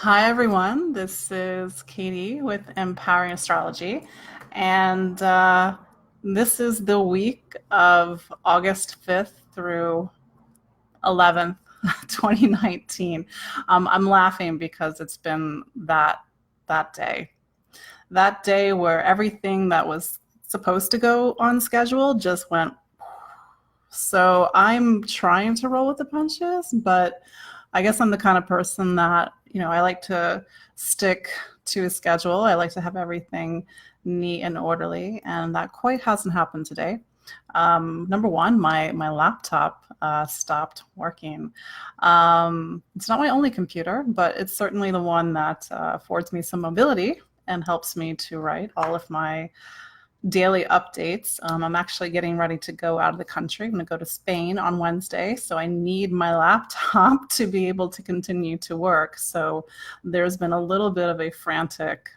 Hi, everyone. This is Katie with Empowering Astrology. And this is the week of August 5th through 11th, 2019. I'm laughing because it's been that day. That day where everything that was supposed to go on schedule just went. So I'm trying to roll with the punches, but I guess I'm the kind of person that, I like to stick to a schedule. I like to have everything neat and orderly, and that quite hasn't happened today. Number one, my laptop stopped working. It's not my only computer, but it's certainly the one that affords me some mobility and helps me to write all of my daily updates. I'm actually getting ready to go out of the country. I'm going to go to Spain on Wednesday, so I need my laptop to be able to continue to work. So there's been a little bit of a frantic,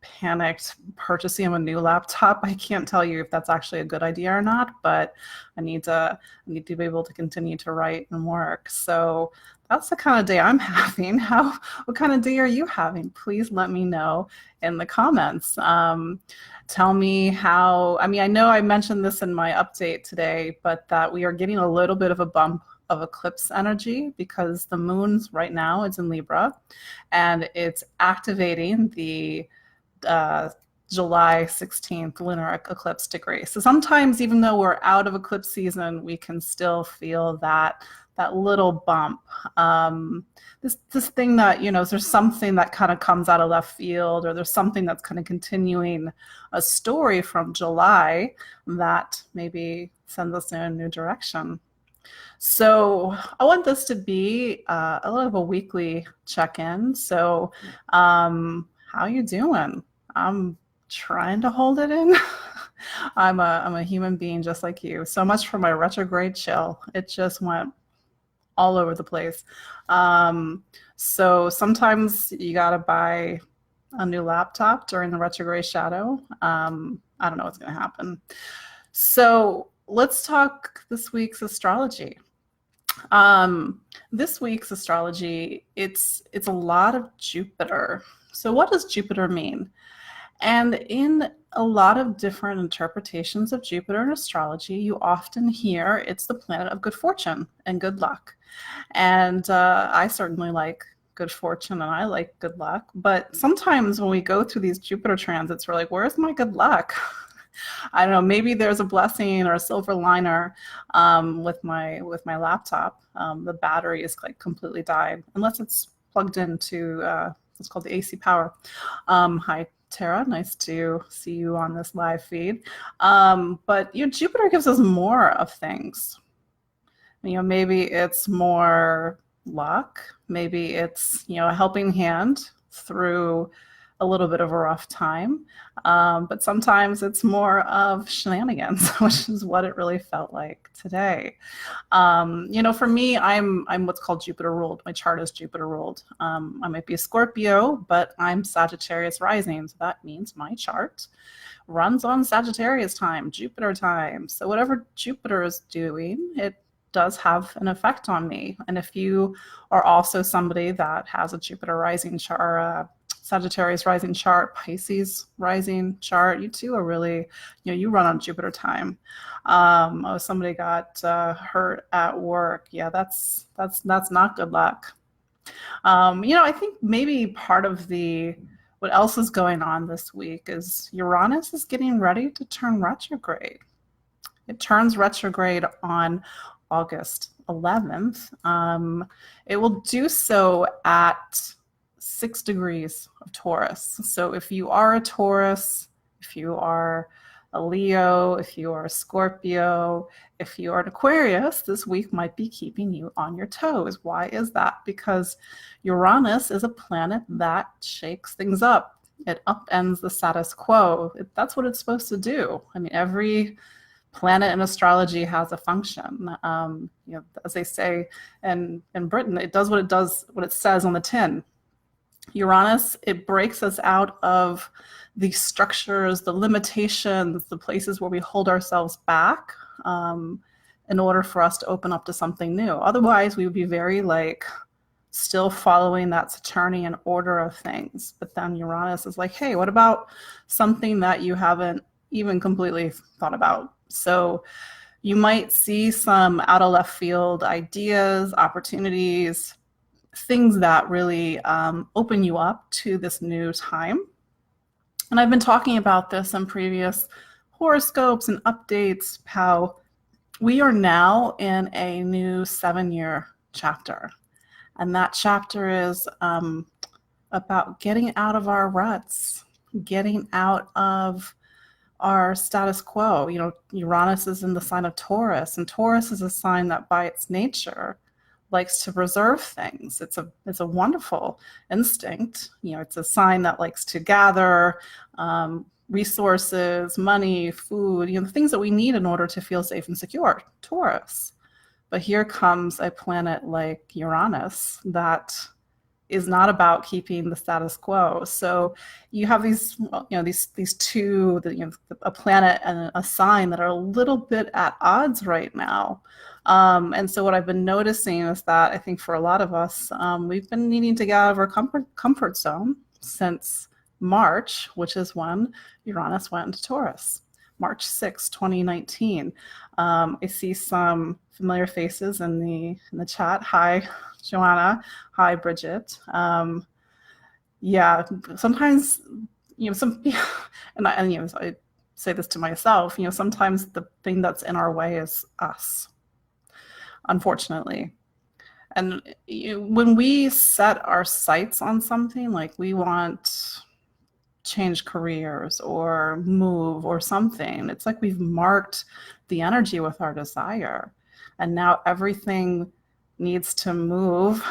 panicked purchasing of a new laptop. I can't tell you if that's actually a good idea or not, but I need to be able to continue to write and work. So that's the kind of day I'm having. What kind of day are you having? Please let me know in the comments. Tell me how, I know I mentioned this in my update today, but that we are getting a little bit of a bump of eclipse energy because the moon's right now it's in Libra and it's activating the July 16th lunar eclipse degree. So sometimes even though we're out of eclipse season, we can still feel that little bump. This thing that, there's something that kind of comes out of left field, or there's something that's kind of continuing a story from July that maybe sends us in a new direction. So I want this to be a little of a weekly check-in. So how you doing? I'm trying to hold it in. I'm a human being just like you. So much for my retrograde chill. It just went all over the place. So sometimes you gotta buy a new laptop during the retrograde shadow. I don't know what's gonna happen. So let's talk this week's astrology. This week's astrology, it's a lot of Jupiter. So what does Jupiter mean? And in a lot of different interpretations of Jupiter in astrology, you often hear it's the planet of good fortune and good luck. And I certainly like good fortune and I like good luck. But sometimes when we go through these Jupiter transits, we're like, where's my good luck? I don't know, maybe there's a blessing or a silver liner with my laptop. The battery is like completely died, unless it's plugged into what's called the AC power. Hi, Tara, nice to see you on this live feed. But Jupiter gives us more of things. Maybe it's more luck. Maybe it's a helping hand through a little bit of a rough time. But sometimes it's more of shenanigans, which is what it really felt like today. For me, I'm what's called Jupiter ruled. My chart is Jupiter ruled. I might be a Scorpio, but I'm Sagittarius rising. So that means my chart runs on Sagittarius time, Jupiter time. So whatever Jupiter is doing, it does have an effect on me. And if you are also somebody that has a Jupiter rising chart, Sagittarius rising chart, Pisces rising chart, you two are really, you run on Jupiter time. Somebody got hurt at work. Yeah, that's not good luck. I think maybe part of what else is going on this week is Uranus is getting ready to turn retrograde. It turns retrograde on August 11th. It will do so at 6 degrees of Taurus. So if you are a Taurus, if you are a Leo, if you are a Scorpio, if you are an Aquarius, this week might be keeping you on your toes. Why is that? Because Uranus is a planet that shakes things up. It upends the status quo. That's what it's supposed to do. Every planet in astrology has a function. As they say in Britain, it does, what it says on the tin. Uranus, it breaks us out of the structures, the limitations, the places where we hold ourselves back in order for us to open up to something new. Otherwise, we would be very still following that Saturnian order of things. But then Uranus is like, hey, what about something that you haven't even completely thought about? So you might see some out of left field ideas, opportunities, things that really open you up to this new time. And I've been talking about this in previous horoscopes and updates, how we are now in a new 7-year chapter. And that chapter is about getting out of our ruts, getting out of our status quo. You know, Uranus is in the sign of Taurus, and Taurus is a sign that by its nature likes to preserve things. It's a wonderful instinct. You know, it's a sign that likes to gather resources, money, food, you know, the things that we need in order to feel safe and secure. Taurus. But here comes a planet like Uranus that is not about keeping the status quo. So you have these, you know, these two, you know, a planet and a sign that are a little bit at odds right now. And so what I've been noticing is that I think for a lot of us, we've been needing to get out of our comfort zone since March, which is when Uranus went into Taurus. March 6, 2019. I see some familiar faces in the chat. Hi, Joanna. Hi, Bridget. Yeah, sometimes, you know, and you know, I say this to myself, you know, sometimes the thing that's in our way is us, unfortunately. And you know, when we set our sights on something, like we want change careers or move or something, it's like we've marked the energy with our desire, and now everything needs to move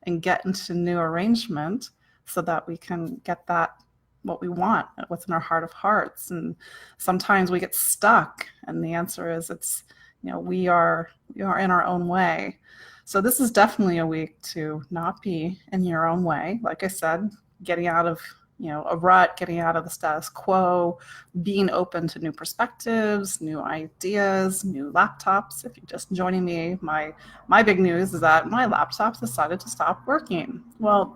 and get into new arrangement so that we can get that what we want, what's in our heart of hearts. And sometimes we get stuck, and the answer is it's, you know, we are in our own way. So this is definitely a week to not be in your own way. Like I said, getting out of, you know, a rut, getting out of the status quo, being open to new perspectives, new ideas, new laptops. If you're just joining me, my big news is that my laptop decided to stop working. Well,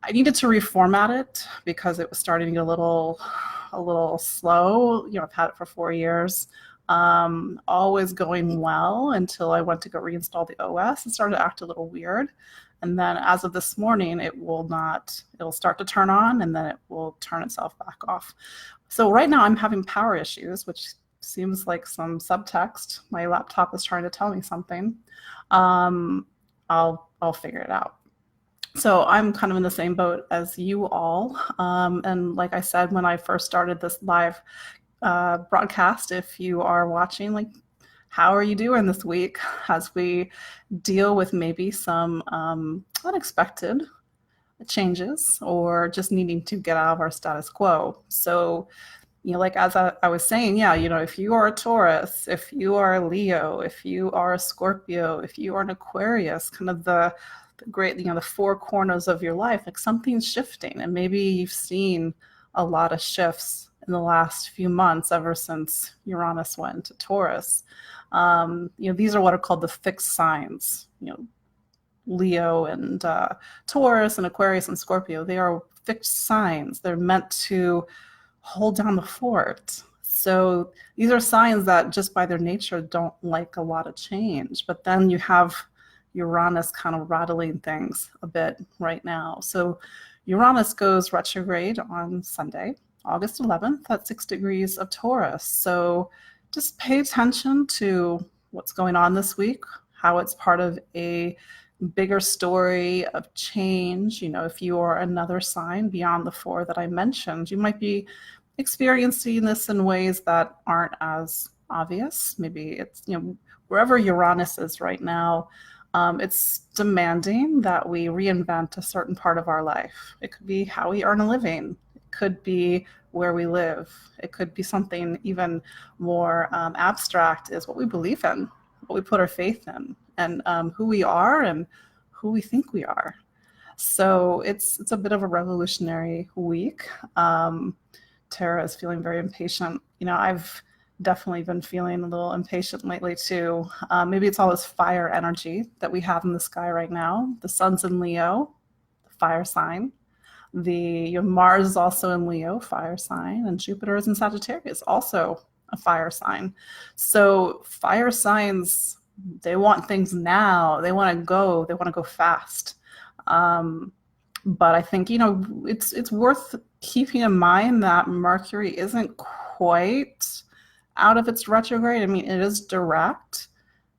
I needed to reformat it because it was starting to get a little slow. You know, I've had it for 4 years. Always going well until I went to go reinstall the OS. It started to act a little weird. And then as of this morning, it'll start to turn on, and then it will turn itself back off. So right now I'm having power issues, which seems like some subtext. My laptop is trying to tell me something. I'll figure it out. So I'm kind of in the same boat as you all. And like I said, when I first started this live broadcast, if you are watching, like, how are you doing this week as we deal with maybe some unexpected changes or just needing to get out of our status quo? So, you know, like as I was saying, yeah, you know, if you are a Taurus, if you are a Leo, if you are a Scorpio, if you are an Aquarius, kind of the great, you know, the four corners of your life, like something's shifting, and maybe you've seen a lot of shifts in the last few months ever since Uranus went into Taurus. You know, these are what are called the fixed signs. You know, Leo and Taurus and Aquarius and Scorpio, they are fixed signs. They're meant to hold down the fort. So these are signs that just by their nature don't like a lot of change. But then you have Uranus kind of rattling things a bit right now. So Uranus goes retrograde on Sunday, August 11th at 6 degrees of Taurus. So just pay attention to what's going on this week, how it's part of a bigger story of change. You know, if you are another sign beyond the four that I mentioned, you might be experiencing this in ways that aren't as obvious. Maybe it's, you know, wherever Uranus is right now, it's demanding that we reinvent a certain part of our life. It could be how we earn a living. It could be where we live. It could be something even more abstract, is what we believe in, what we put our faith in, and who we are and who we think we are. So it's a bit of a revolutionary week. Tara is feeling very impatient. You know, I've Definitely been feeling a little impatient lately too. Maybe it's all this fire energy that we have in the sky right now. The sun's in Leo, the fire sign. Mars is also in Leo, fire sign, and Jupiter is in Sagittarius, also a fire sign. So fire signs, they want things now. They want to go. They want to go fast. But I think, it's worth keeping in mind that Mercury isn't quite out of its retrograde. I mean, it is direct,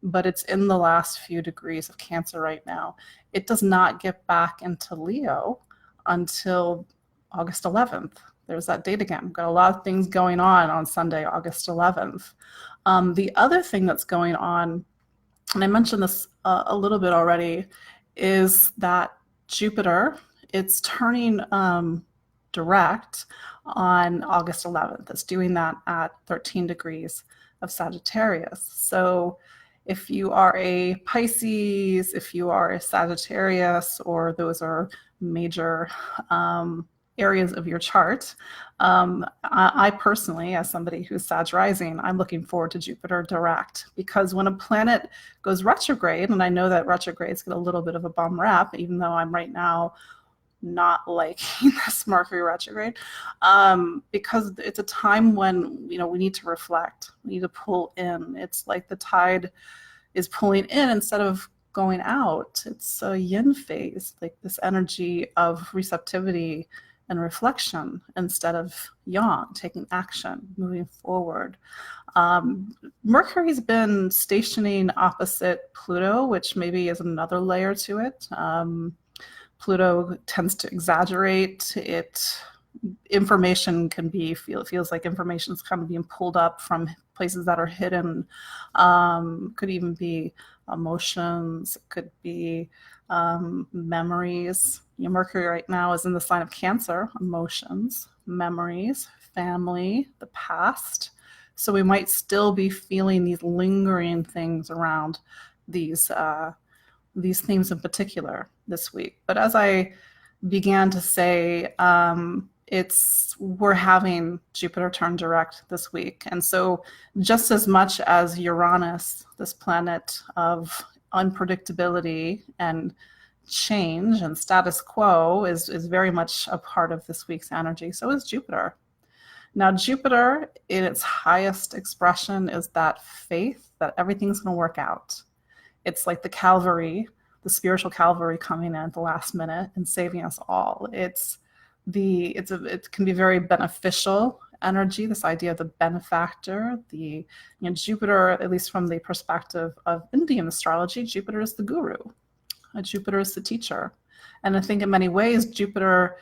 but it's in the last few degrees of Cancer right now. It does not get back into Leo until August 11th. There's that date again. We've got a lot of things going on Sunday, August 11th. The other thing that's going on, and I mentioned this a little bit already, is that Jupiter, it's turning direct on August 11th. It's doing that at 13 degrees of Sagittarius. So if you are a Pisces, if you are a Sagittarius, or those are major areas of your chart, I personally, as somebody who's Sag rising, I'm looking forward to Jupiter direct, because when a planet goes retrograde, and I know that retrogrades get a little bit of a bum rap, even though I'm right now not liking this Mercury retrograde, because it's a time when we need to reflect, we need to pull in. It's like the tide is pulling in instead of going out. It's a yin phase, like this energy of receptivity and reflection instead of yang, taking action, moving forward. Mercury's been stationing opposite Pluto, which maybe is another layer to it. Pluto tends to exaggerate. Information can be, feels like information is kind of being pulled up from places that are hidden. Could even be emotions, could be memories. Mercury right now is in the sign of Cancer, emotions, memories, family, the past. So we might still be feeling these lingering things around these themes in particular this week. But as I began to say, we're having Jupiter turn direct this week. And so just as much as Uranus, this planet of unpredictability and change and status quo, is very much a part of this week's energy, so is Jupiter. Now, Jupiter, in its highest expression, is that faith that everything's going to work out. It's like the cavalry, the spiritual cavalry coming in at the last minute and saving us all. It can be very beneficial energy, this idea of the benefactor. Jupiter, at least from the perspective of Indian astrology, Jupiter is the guru. Jupiter is the teacher. And I think in many ways, Jupiter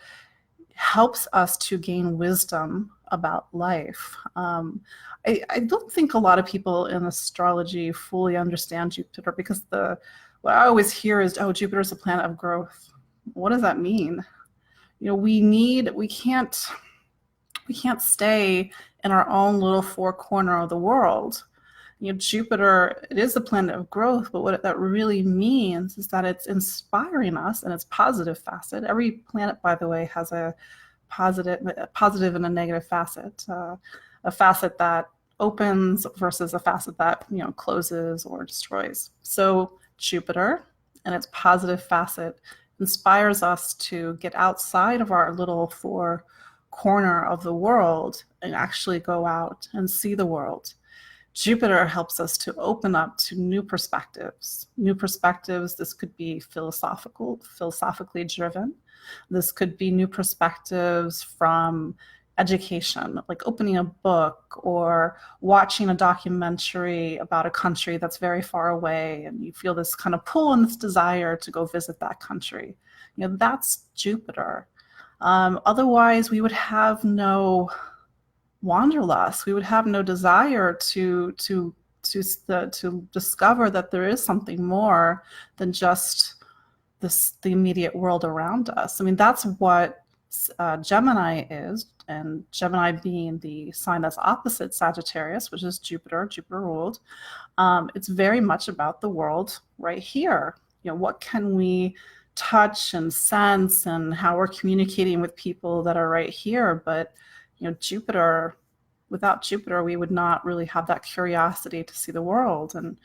helps us to gain wisdom about life. I don't think a lot of people in astrology fully understand Jupiter, because what I always hear is, oh, Jupiter is a planet of growth. What does that mean? We can't stay in our own little four corner of the world. Jupiter, it is a planet of growth, but what that really means is that it's inspiring us in its positive facet. Every planet, by the way, has a positive and a negative facet, a facet that opens versus a facet that closes or destroys. So Jupiter and its positive facet inspires us to get outside of our little four corner of the world and actually go out and see the world. Jupiter helps us to open up to new perspectives. This could be philosophically driven. This could be new perspectives from education, like opening a book or watching a documentary about a country that's very far away, and you feel this kind of pull and this desire to go visit that country. That's Jupiter. Otherwise, we would have no wanderlust. We would have no desire to discover that there is something more than just the immediate world around us. I mean, that's what Gemini is, and Gemini being the sign that's opposite Sagittarius, which is Jupiter ruled. It's very much about the world right here. What can we touch and sense, and how we're communicating with people that are right here. But Jupiter without Jupiter, we would not really have that curiosity to see the world. And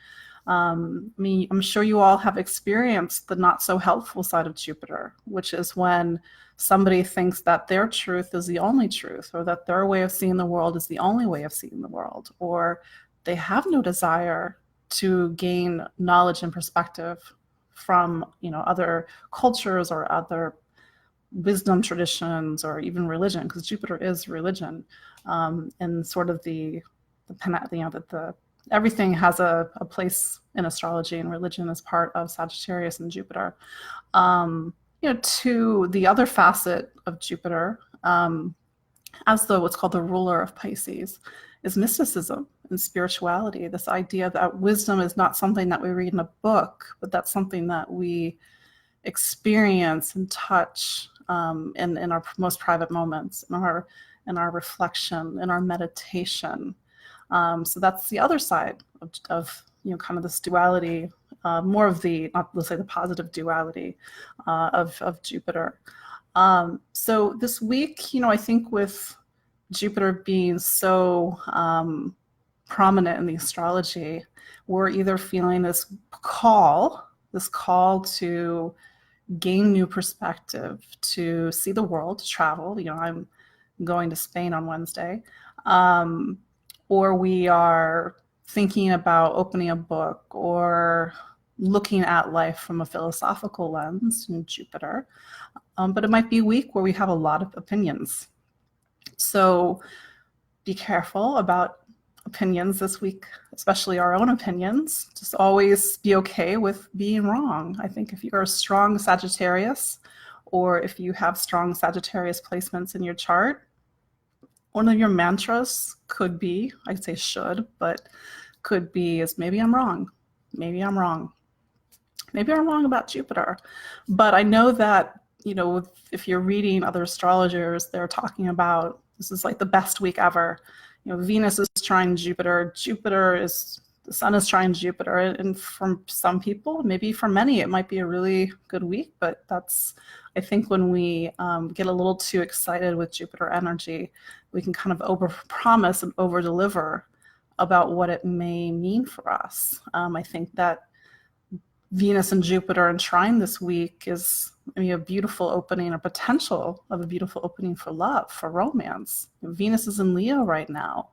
I mean, I'm sure you all have experienced the not so helpful side of Jupiter, which is when somebody thinks that their truth is the only truth, or that their way of seeing the world is the only way of seeing the world, or they have no desire to gain knowledge and perspective from, other cultures or other wisdom traditions or even religion, because Jupiter is religion, and sort of everything has a place in astrology, and religion is part of Sagittarius and Jupiter. To the other facet of Jupiter, as what's called the ruler of Pisces, is mysticism and spirituality. This idea that wisdom is not something that we read in a book, but that's something that we experience and touch in our most private moments, in our reflection, in our meditation. So that's the other side of kind of this duality, more of let's say the positive duality of Jupiter. So this week, I think with Jupiter being so prominent in the astrology, we're either feeling this call to gain new perspective, to see the world, to travel. I'm going to Spain on Wednesday. Or we are thinking about opening a book or looking at life from a philosophical lens in Jupiter. But it might be a week where we have a lot of opinions. So be careful about opinions this week, especially our own opinions. Just always be okay with being wrong. I think if you're a strong Sagittarius, or if you have strong Sagittarius placements in your chart, one of your mantras could be, I'd say should, but could be, is maybe I'm wrong. Maybe I'm wrong. Maybe I'm wrong about Jupiter. But I know that, if you're reading other astrologers, they're talking about this is like the best week ever. Venus is trine Jupiter. The sun is trine Jupiter. And from some people, maybe for many, it might be a really good week. But I think when we get a little too excited with Jupiter energy, we can kind of overpromise and overdeliver about what it may mean for us. I think that Venus and Jupiter in trine this week is a beautiful opening, or potential of a beautiful opening for love, for romance. Venus is in Leo right now.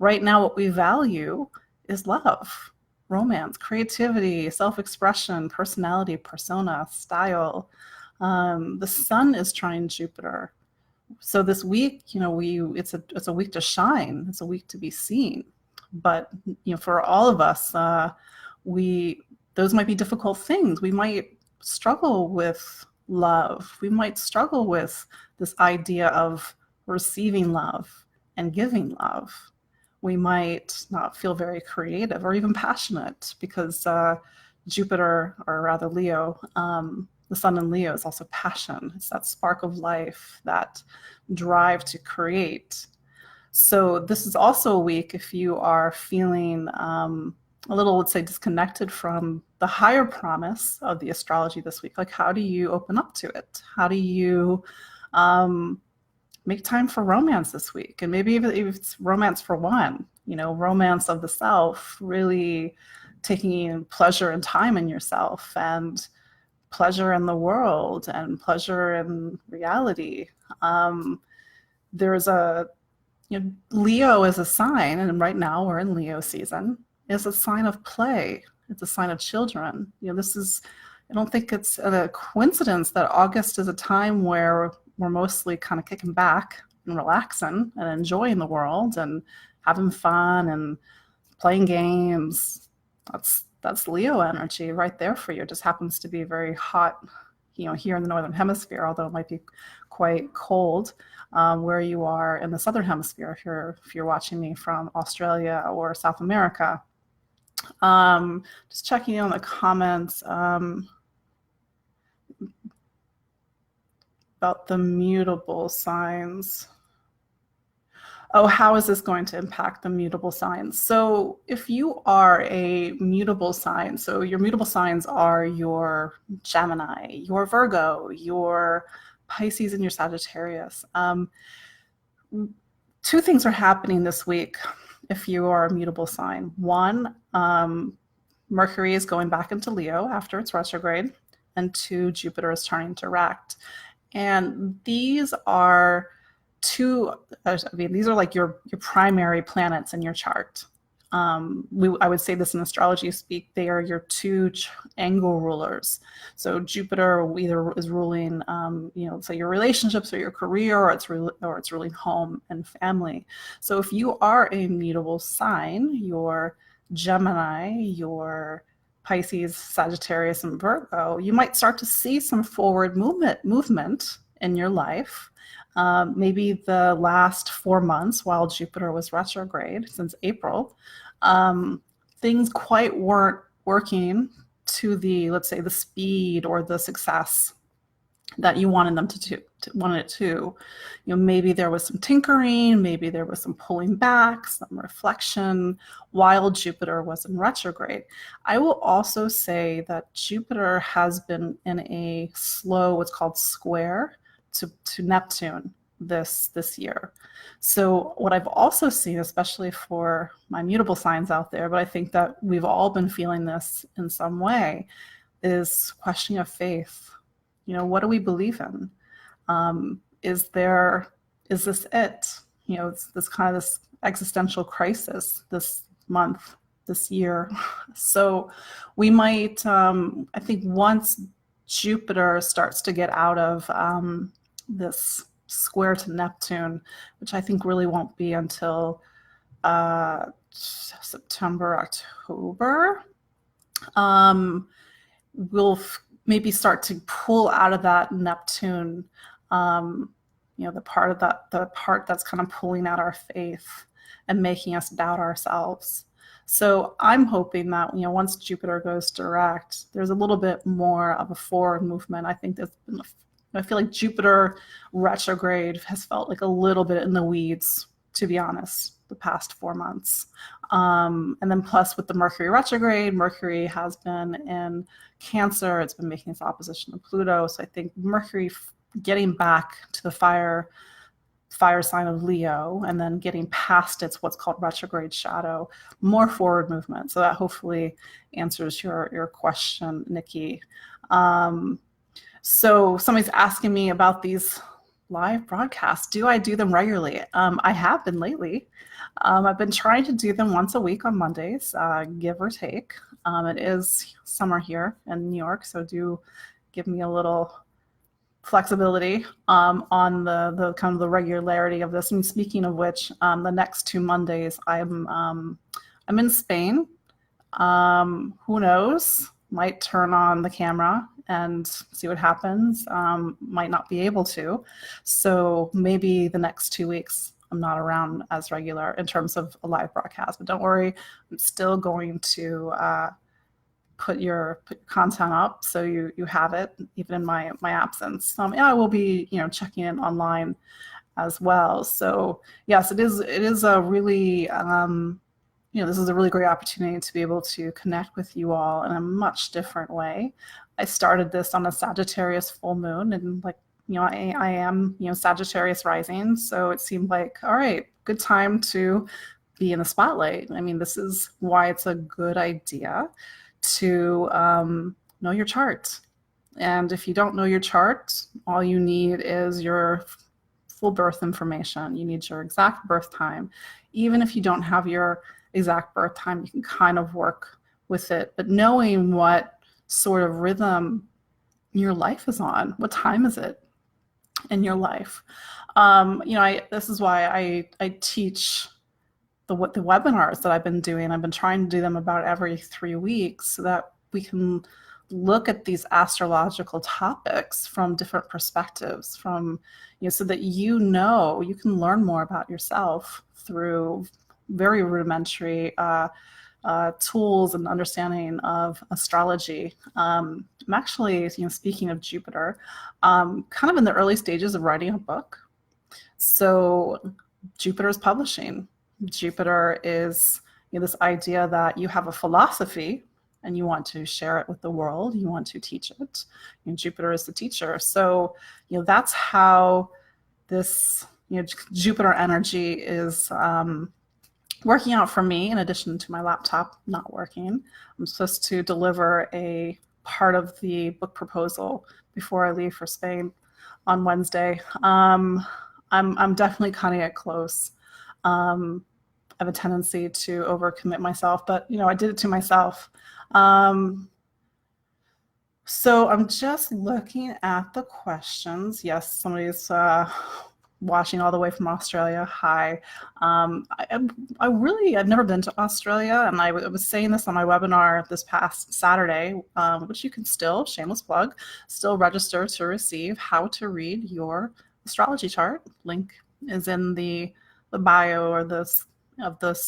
Right now, what we value is love, romance, creativity, self-expression, personality, persona, style. The sun is trine Jupiter. So this week, it's a week to shine. It's a week to be seen. But for all of us, those might be difficult things. We might struggle with love. We might struggle with this idea of receiving love and giving love. We might not feel very creative or even passionate, because Jupiter, or rather Leo, the sun in Leo is also passion. It's that spark of life, that drive to create. So this is also a week if you are feeling a little, let's say, disconnected from the higher promise of the astrology this week. Like, how do you open up to it? How do you make time for romance this week? And maybe if it's romance for one, romance of the self, really taking pleasure and time in yourself, and pleasure in the world, and pleasure in reality. There's Leo is a sign, and right now we're in Leo season, is a sign of play. It's a sign of children. I don't think it's a coincidence that August is a time where we're mostly kind of kicking back and relaxing and enjoying the world and having fun and playing games. That's Leo energy right there for you. It just happens to be very hot, here in the Northern Hemisphere, although it might be quite cold where you are in the Southern Hemisphere, if you're watching me from Australia or South America. Just checking on the comments about the mutable signs. Oh, how is this going to impact the mutable signs? So if you are a mutable sign, so your mutable signs are your Gemini, your Virgo, your Pisces, and your Sagittarius. two things are happening this week if you are a mutable sign. One, Mercury is going back into Leo after its retrograde, and two, Jupiter is turning direct. And these are these are like your primary planets in your chart. I would say this in astrology speak, they are your two angle rulers. So Jupiter either is ruling, say your relationships or your career, or it's ruling home and family. So if you are a mutable sign, your Gemini, your Pisces, Sagittarius, and Virgo, you might start to see some forward movement in your life. Maybe the last 4 months while Jupiter was retrograde since April, things quite weren't working to the, let's say, the speed or the success that you wanted them to. Maybe there was some tinkering, maybe there was some pulling back, some reflection while Jupiter was in retrograde. I will also say that Jupiter has been in a slow, what's called square to Neptune this year. So what I've also seen, especially for my mutable signs out there, but I think that we've all been feeling this in some way, is questioning of faith. What do we believe in? Is this it? It's this kind of this existential crisis this month, this year. So we might, I think once Jupiter starts to get out of this square to Neptune, which I think really won't be until September, October, we'll maybe start to pull out of that Neptune, the part that's kind of pulling out our faith and making us doubt ourselves. So I'm hoping that, once Jupiter goes direct, there's a little bit more of a forward movement. I feel like Jupiter retrograde has felt like a little bit in the weeds, to be honest, the past 4 months. And then plus with the Mercury retrograde, Mercury has been in Cancer. It's been making its opposition to Pluto. So I think Mercury getting back to the fire sign of Leo and then getting past its what's called retrograde shadow, more forward movement. So that hopefully answers your question, Nikki. So somebody's asking me about these live broadcasts. Do I do them regularly? I have been lately. I've been trying to do them once a week on Mondays, give or take. It is summer here in New York, so do give me a little flexibility on the kind of the regularity of this. And speaking of which, the next 2 Mondays, I'm in Spain. Who knows? Might turn on the camera and see what happens. Might not be able to. So maybe the next 2 weeks I'm not around as regular in terms of a live broadcast. But don't worry, I'm still going to put your content up so you have it even in my absence. I will be checking in online as well. So yes, it is a really this is a really great opportunity to be able to connect with you all in a much different way. I started this on a Sagittarius full moon, and I am Sagittarius rising, so it seemed like, all right, good time to be in the spotlight. I mean, this is why it's a good idea to know your chart. And if you don't know your chart, all you need is your full birth information. You need your exact birth time. Even if you don't have your exact birth time, you can kind of work with it. But knowing what sort of rhythm your life is on, what time is it in your life? This is why I teach the webinars that I've been doing. I've been trying to do them about every 3 weeks so that we can look at these astrological topics from different perspectives, so that you can learn more about yourself through very rudimentary tools and understanding of astrology. I'm actually, speaking of Jupiter, kind of in the early stages of writing a book. So Jupiter is publishing. Jupiter is this idea that you have a philosophy and you want to share it with the world, you want to teach it. Jupiter is the teacher. So that's how this Jupiter energy is working out for me, in addition to my laptop not working. I'm supposed to deliver a part of the book proposal before I leave for Spain on Wednesday. I'm definitely cutting it close. I have a tendency to overcommit myself, but I did it to myself. So I'm just looking at the questions. Yes, somebody's watching all the way from Australia. Hi. I've never been to Australia, and I was saying this on my webinar this past Saturday, which you can still, shameless plug, still register to receive how to read your astrology chart. Link is in the bio or this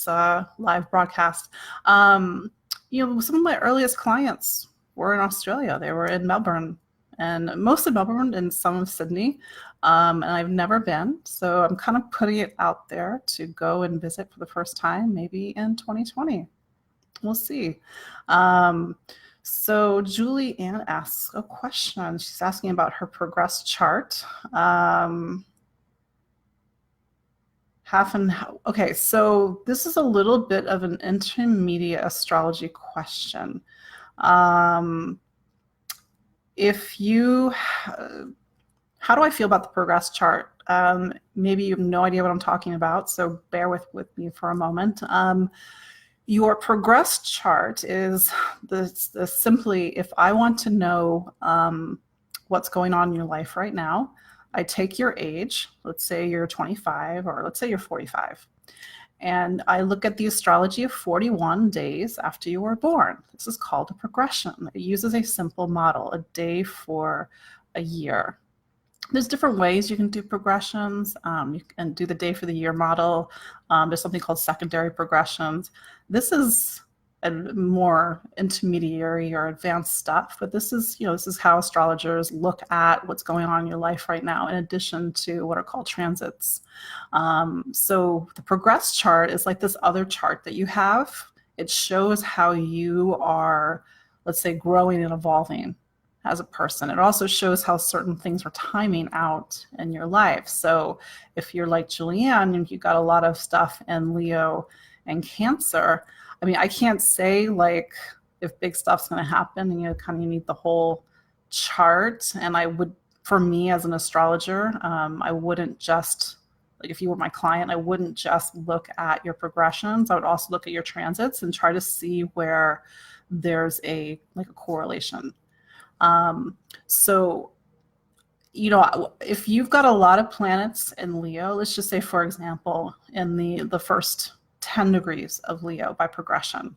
live broadcast. Some of my earliest clients were in Australia. They were in Melbourne, and mostly Melbourne and some of Sydney. And I've never been, so I'm kind of putting it out there to go and visit for the first time, maybe in 2020. We'll see. So Julie Ann asks a question. She's asking about her progressed chart. Okay, so this is a little bit of an intermediate astrology question. How do I feel about the progressed chart? Maybe you have no idea what I'm talking about, so bear with me for a moment. Your progressed chart is simply, if I want to know what's going on in your life right now, I take your age, let's say you're 25, or let's say you're 45. And I look at the astrology of 41 days after you were born. This is called a progression. It uses a simple model, a day for a year. There's different ways you can do progressions. You can do the day for the year model. There's something called secondary progressions. This is a more intermediary or advanced stuff, but this is how astrologers look at what's going on in your life right now, in addition to what are called transits. So the progressed chart is like this other chart that you have. It shows how you are, let's say, growing and evolving as a person. It also shows how certain things are timing out in your life. So if you're like Julianne and you got a lot of stuff in Leo and Cancer, I mean, I can't say like if big stuff's going to happen, and you need the whole chart. And for me as an astrologer, I wouldn't just, like, if you were my client, I wouldn't just look at your progressions. I would also look at your transits and try to see where there's a correlation. So, if you've got a lot of planets in Leo, let's just say, for example, in the first 10 degrees of Leo by progression,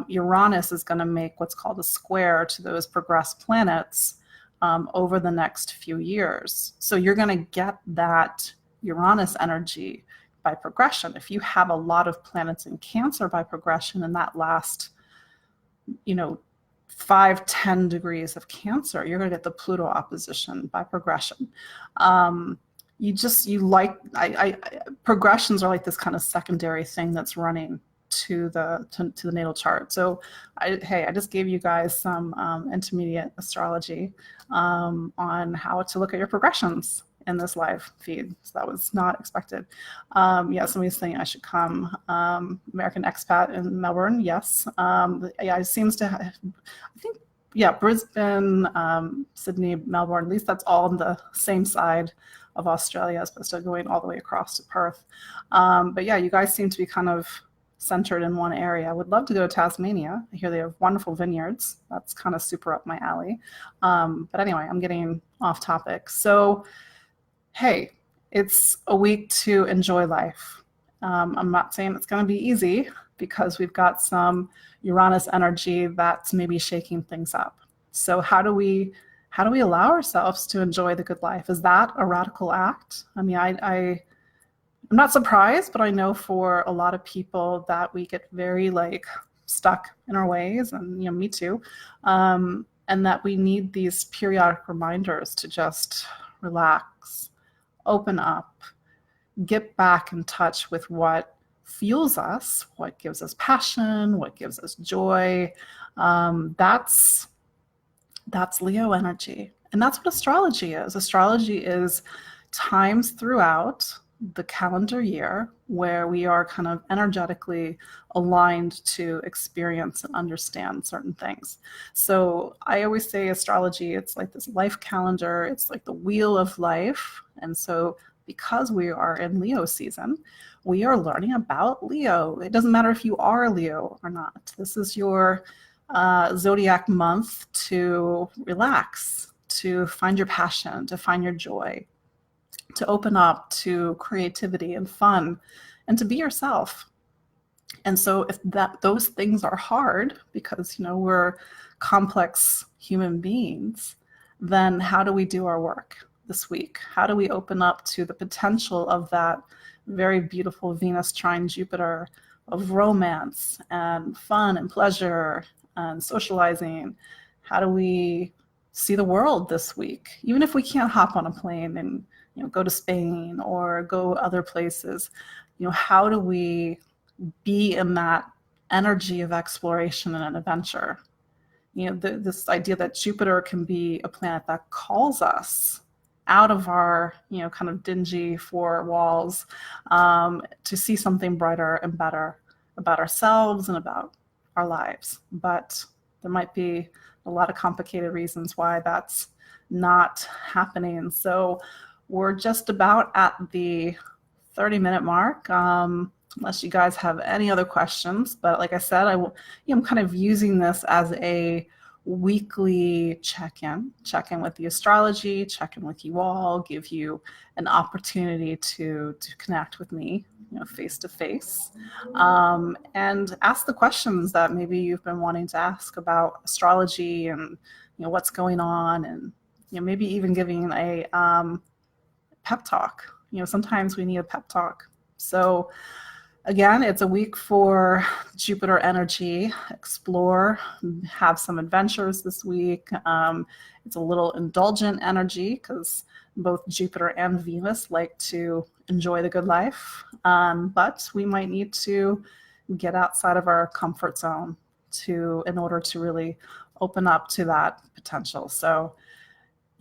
Uranus is going to make what's called a square to those progressed planets over the next few years. So you're going to get that Uranus energy by progression. If you have a lot of planets in Cancer by progression in that last, 5-10 degrees of Cancer, you're going to get the Pluto opposition by progression. Progressions are like this kind of secondary thing that's running to the natal chart. So I just gave you guys some intermediate astrology on how to look at your progressions in this live feed. So that was not expected. Somebody's saying I should come. American expat in Melbourne, yes. It seems to have, I think, Brisbane, Sydney, Melbourne, at least that's all on the same side of Australia as opposed to going all the way across to Perth. But yeah, you guys seem to be kind of centered in one area. I would love to go to Tasmania. I hear they have wonderful vineyards. That's kind of super up my alley. But anyway, I'm getting off topic. So, hey, it's a week to enjoy life. I'm not saying it's going to be easy because we've got some Uranus energy that's maybe shaking things up. So how do we allow ourselves to enjoy the good life? Is that a radical act? I mean, I'm not surprised, but I know for a lot of people that we get very stuck in our ways, and me too, and that we need these periodic reminders to just relax, open up, get back in touch with what fuels us, what gives us passion, what gives us joy. That's Leo energy. And that's what astrology is. Astrology is times throughout the calendar year where we are kind of energetically aligned to experience and understand certain things. So I always say astrology, it's like this life calendar, it's like the wheel of life. And so because we are in Leo season, we are learning about Leo. It doesn't matter if you are a Leo or not. This is your zodiac month to relax, to find your passion, to find your joy, to open up to creativity and fun, and to be yourself. And so if those things are hard because we're complex human beings, then how do we do our work this week? How do we open up to the potential of that very beautiful Venus trine Jupiter of romance and fun and pleasure and socializing? How do we see the world this week? Even if we can't hop on a plane and go to Spain or go other places, how do we be in that energy of exploration and an adventure? This idea that Jupiter can be a planet that calls us out of our, kind of dingy four walls, to see something brighter and better about ourselves and about our lives. But there might be a lot of complicated reasons why that's not happening. So we're just about at the 30-minute mark, unless you guys have any other questions. But like I said, I'm kind of using this as a weekly check-in with the astrology, check in with you all, give you an opportunity to connect with me, face to face, and ask the questions that maybe you've been wanting to ask about astrology and what's going on, and maybe even giving a pep talk. Sometimes we need a pep talk. So again, it's a week for Jupiter energy. Explore, have some adventures this week. It's a little indulgent energy because both Jupiter and Venus like to enjoy the good life. But we might need to get outside of our comfort zone in order to really open up to that potential. So,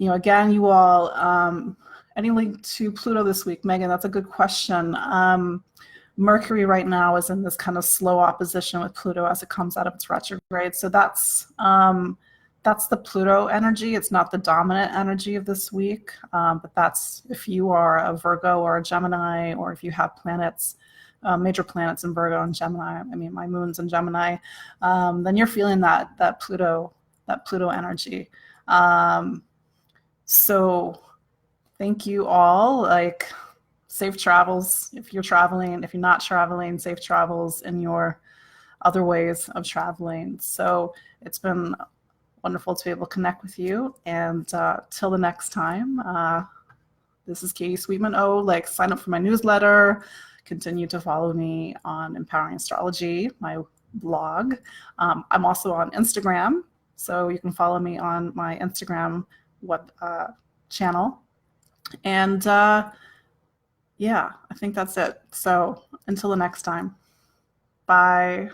again, you all, any link to Pluto this week? Megan, that's a good question. Mercury right now is in this kind of slow opposition with Pluto as it comes out of its retrograde. So that's the Pluto energy. It's not the dominant energy of this week, but that's if you are a Virgo or a Gemini, or if you have planets, major planets in Virgo and Gemini. I mean, my moon's in Gemini. Then you're feeling that Pluto energy. So thank you all. Safe travels if you're traveling. If you're not traveling, safe travels in your other ways of traveling. So it's been wonderful to be able to connect with you. And till the next time, this is Katie Sweetman. Sign up for my newsletter. Continue to follow me on Empowering Astrology, my blog. I'm also on Instagram, so you can follow me on my Instagram channel. And yeah, I think that's it. So until the next time, bye.